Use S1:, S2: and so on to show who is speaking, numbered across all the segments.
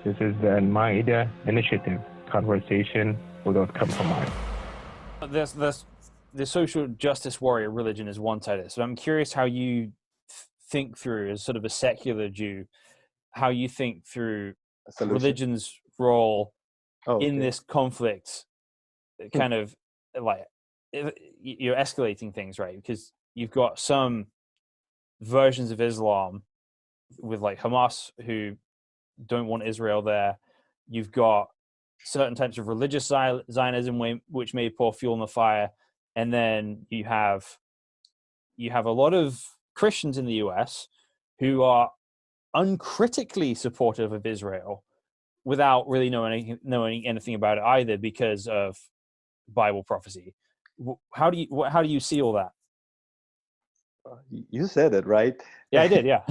S1: This is the Maida Initiative, conversation without compromise.
S2: The social justice warrior religion is one side of it. So I'm curious how you think through, as sort of a secular Jew, how you think through religion's role in this conflict, kind of like you're escalating things, right? Because you've got some versions of Islam with like Hamas who don't want Israel there. You've got certain types of religious Zionism which may pour fuel on the fire, and then you have a lot of Christians in the US who are uncritically supportive of Israel without really knowing anything about it either because of Bible prophecy. How do you see all that?
S3: You said it, right?
S2: Yeah, I did. Yeah,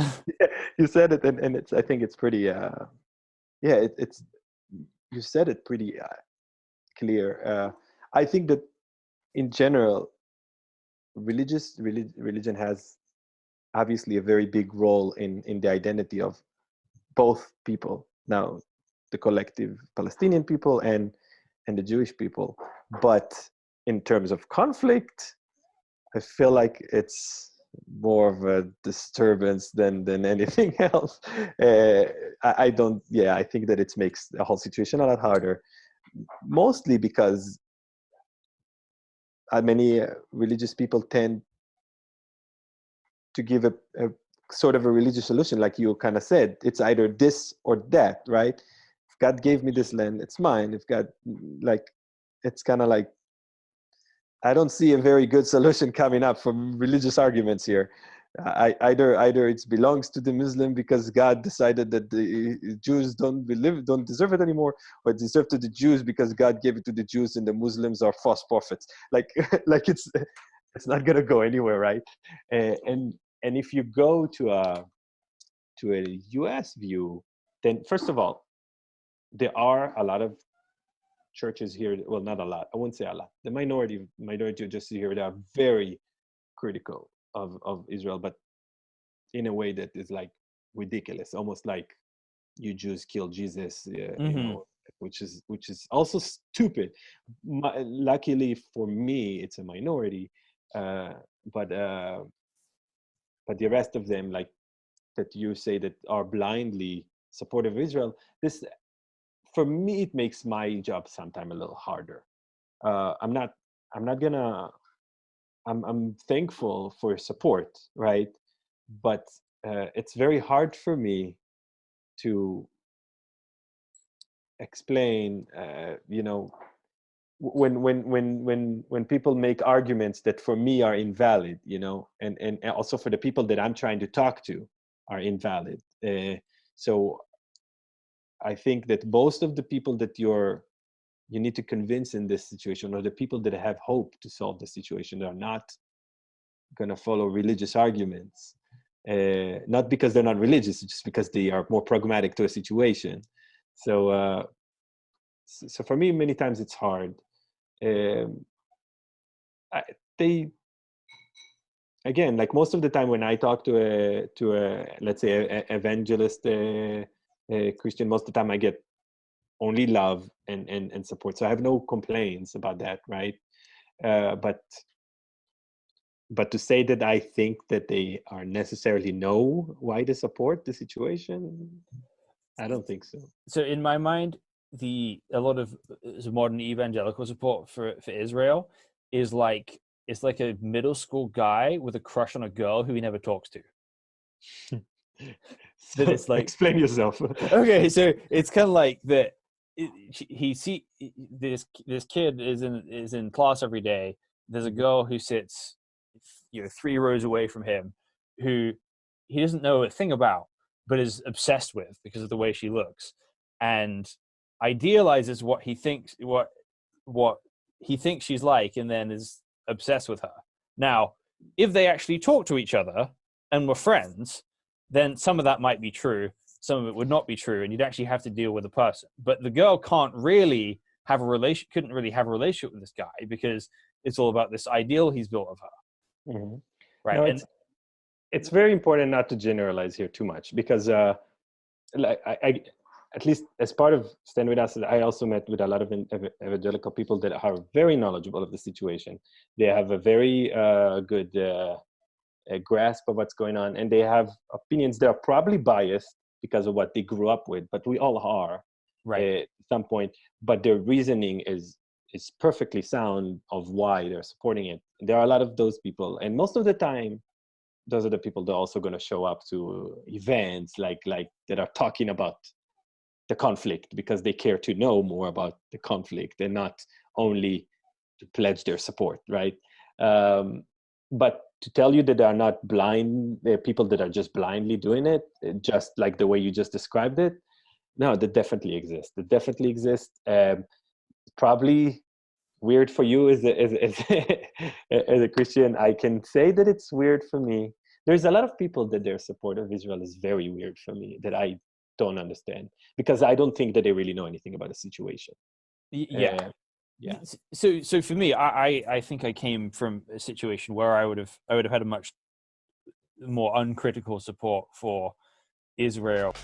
S3: you said it, and it's. I think it's pretty. It's. You said it pretty clear. I think that in general, religion has obviously a very big role in the identity of both people. Now, the collective Palestinian people and the Jewish people, but in terms of conflict, I feel like it's more of a disturbance than anything else. I don't. Yeah, I think that it makes the whole situation a lot harder, mostly because many religious people tend to give a sort of a religious solution, like you kind of said. It's either this or that, right? If God gave me this land, it's mine. If God, like, it's kind of like, I don't see a very good solution coming up from religious arguments here. Either it belongs to the Muslim because God decided that the Jews don't deserve it anymore, or it deserves to the Jews because God gave it to the Jews and the Muslims are false prophets. Like it's not gonna go anywhere, right? And if you go to a U.S. view, then first of all, there are a lot of churches here. Well, not a lot. I wouldn't say a lot. The minority of just here, they are very critical of Israel, but in a way that is like ridiculous, almost like you Jews killed Jesus, you know, which is also stupid. Luckily for me, it's a minority, but the rest of them, like that you say that are blindly supportive of Israel, this, for me, it makes my job sometimes a little harder. I'm thankful for support, right? But it's very hard for me to explain, when people make arguments that for me are invalid, and also for the people that I'm trying to talk to are invalid. So I think that most of the people that you need to convince in this situation, or the people that have hope to solve the situation, are not going to follow religious arguments. Not because they're not religious, just because they are more pragmatic to a situation. So for me, many times it's hard. Again, like most of the time when I talk to a let's say a evangelist Christian, most of the time I get only love and support. So I have no complaints about that, right? But to say that I think that they are necessarily know why to support the situation, I don't think so.
S2: So in my mind, a lot of modern evangelical support for Israel is like, it's like a middle school guy with a crush on a girl who he never talks to.
S3: So it's like, explain yourself.
S2: Okay, so it's kind of like that. This kid is in class every day. There's a girl who sits 3 rows away from him, who he doesn't know a thing about, but is obsessed with because of the way she looks, and idealizes what he thinks she's like, and then is obsessed with her. Now, if they actually talk to each other and were friends, then some of that might be true, some of it would not be true, and you'd actually have to deal with the person. But the girl couldn't really have a relationship with this guy because it's all about this ideal he's built of her.
S3: Mm-hmm.
S2: Right.
S3: No, it's very important not to generalize here too much, because at least as part of Stand With Us, I also met with a lot of evangelical people that are very knowledgeable of the situation. They have a very good grasp of what's going on, and they have opinions that are probably biased because of what they grew up with, but we all are at some point. But their reasoning is perfectly sound of why they're supporting it. There are a lot of those people, and most of the time, those are the people that are also going to show up to events like that are talking about the conflict because they care to know more about the conflict and not only to pledge their support, right? But to tell you that there are not blind people that are just blindly doing it, just like the way you just described it, no, that definitely exists. That definitely exists. Probably weird for you as a Christian. I can say that it's weird for me. There's a lot of people that their support of Israel is very weird for me, that I don't understand, because I don't think that they really know anything about the situation.
S2: Yeah.
S3: Yeah.
S2: So for me, I think I came from a situation where I would have had a much more uncritical support for Israel.